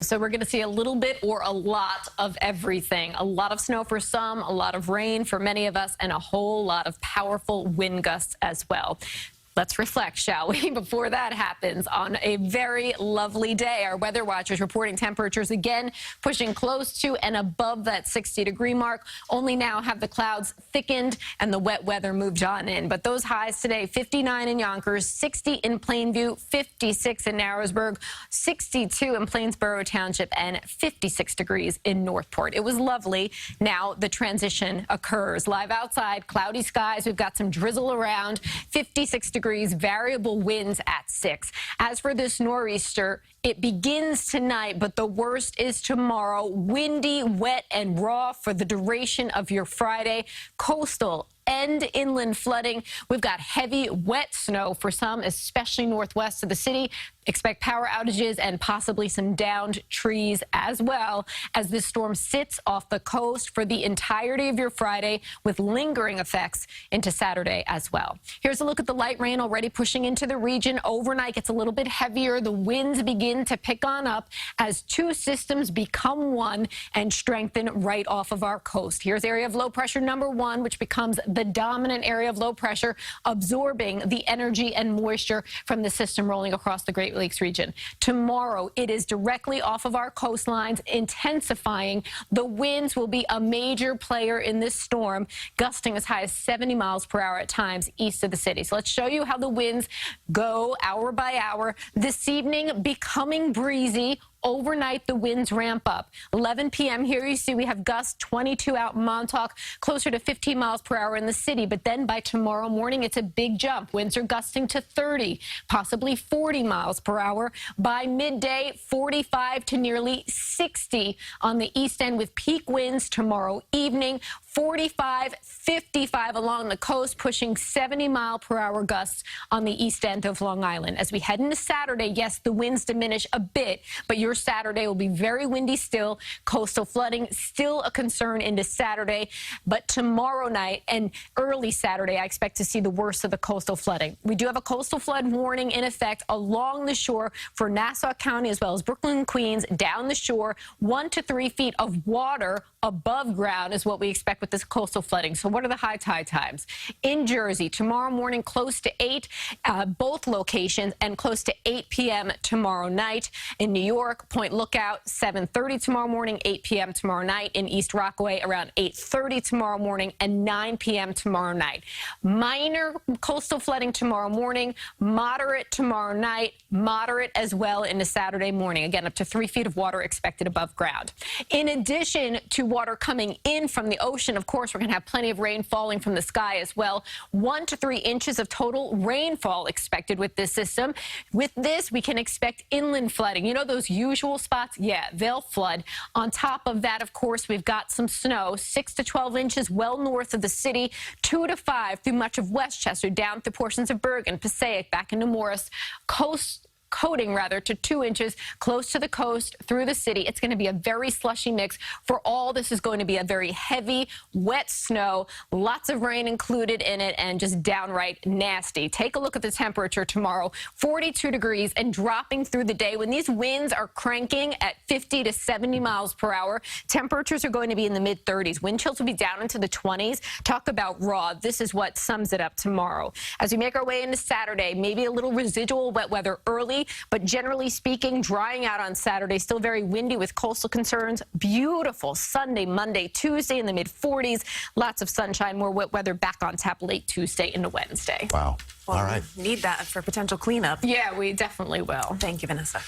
So we're going to see a little bit or a lot of everything. A lot of snow for some, a lot of rain for many of us, and a whole lot of powerful wind gusts as well. Let's reflect, shall we, before that happens. On a very lovely day, our weather watchers reporting temperatures again pushing close to and above that 60-degree mark. Only now have the clouds thickened and the wet weather moved on in. But those highs today, 59 in Yonkers, 60 in Plainview, 56 in Narrowsburg, 62 in Plainsboro Township, and 56 degrees in Northport. It was lovely. Now the transition occurs. Live outside, cloudy skies. We've got some drizzle around, 56 degrees, variable winds at 6. As for this nor'easter, it begins tonight, but the worst is tomorrow. Windy, wet, and raw for the duration of your Friday. Coastal and inland flooding. We've got heavy, wet snow for some, especially northwest of the city. Expect power outages and possibly some downed trees as well as this storm sits off the coast for the entirety of your Friday with lingering effects into Saturday as well. Here's a look at the light rain already pushing into the region. Overnight gets a little bit heavier. The winds begin to pick on up as two systems become one and strengthen right off of our coast. Here's area of low pressure number 1, which becomes the dominant area of low pressure, absorbing the energy and moisture from the system rolling across the Great Lakes region. Tomorrow, it is directly off of our coastlines, intensifying. The winds will be a major player in this storm, gusting as high as 70 miles per hour at times east of the city. So let's show you how the winds go hour by hour. This evening, becoming breezy. Overnight, the winds ramp up. 11 p.m. here you see we have gusts 22 out in Montauk, closer to 15 miles per hour in the city. But then by tomorrow morning, it's a big jump. Winds are gusting to 30, possibly 40 miles per hour. By midday, 45 to nearly 60 on the east end with peak winds tomorrow evening. 45, 55 along the coast, pushing 70-mile-per-hour gusts on the east end of Long Island. As we head into Saturday, yes, the winds diminish a bit, but your Saturday will be very windy still. Coastal flooding still a concern into Saturday. But tomorrow night and early Saturday, I expect to see the worst of the coastal flooding. We do have a coastal flood warning in effect along the shore for Nassau County as well as Brooklyn, Queens, down the shore. 1 to 3 feet of water above ground is what we expect with this coastal flooding. So what are the high tide times? In Jersey, tomorrow morning, close to 8, both locations, and close to 8 p.m. tomorrow night. In New York, Point Lookout, 7:30 tomorrow morning, 8 p.m. tomorrow night. In East Rockaway, around 8:30 tomorrow morning and 9 p.m. tomorrow night. Minor coastal flooding tomorrow morning, moderate tomorrow night, moderate as well into Saturday morning. Again, up to 3 feet of water expected above ground. In addition to water coming in from the ocean, of course, we're going to have plenty of rain falling from the sky as well. 1 to 3 inches of total rainfall expected with this system. With this, we can expect inland flooding. You know those usual spots? Yeah, they'll flood. On top of that, of course, we've got some snow, 6 to 12 inches well north of the city, 2 to 5 through much of Westchester, down through portions of Bergen, Passaic, back into Morris, coating to 2 inches close to the coast through the city. It's going to be a very slushy mix. For all, this is going to be a very heavy, wet snow, lots of rain included in it, and just downright nasty. Take a look at the temperature tomorrow, 42 degrees and dropping through the day. When these winds are cranking at 50 to 70 miles per hour, temperatures are going to be in the mid-30s. Wind chills will be down into the 20s. Talk about raw. This is what sums it up tomorrow. As we make our way into Saturday, maybe a little residual wet weather early, but generally speaking, drying out on Saturday. Still very windy with coastal concerns. Beautiful Sunday, Monday, Tuesday in the mid-40s. Lots of sunshine, more wet weather back on tap late Tuesday into Wednesday. Wow. Well, all right. We need that for potential cleanup. Yeah, we definitely will. Thank you, Vanessa.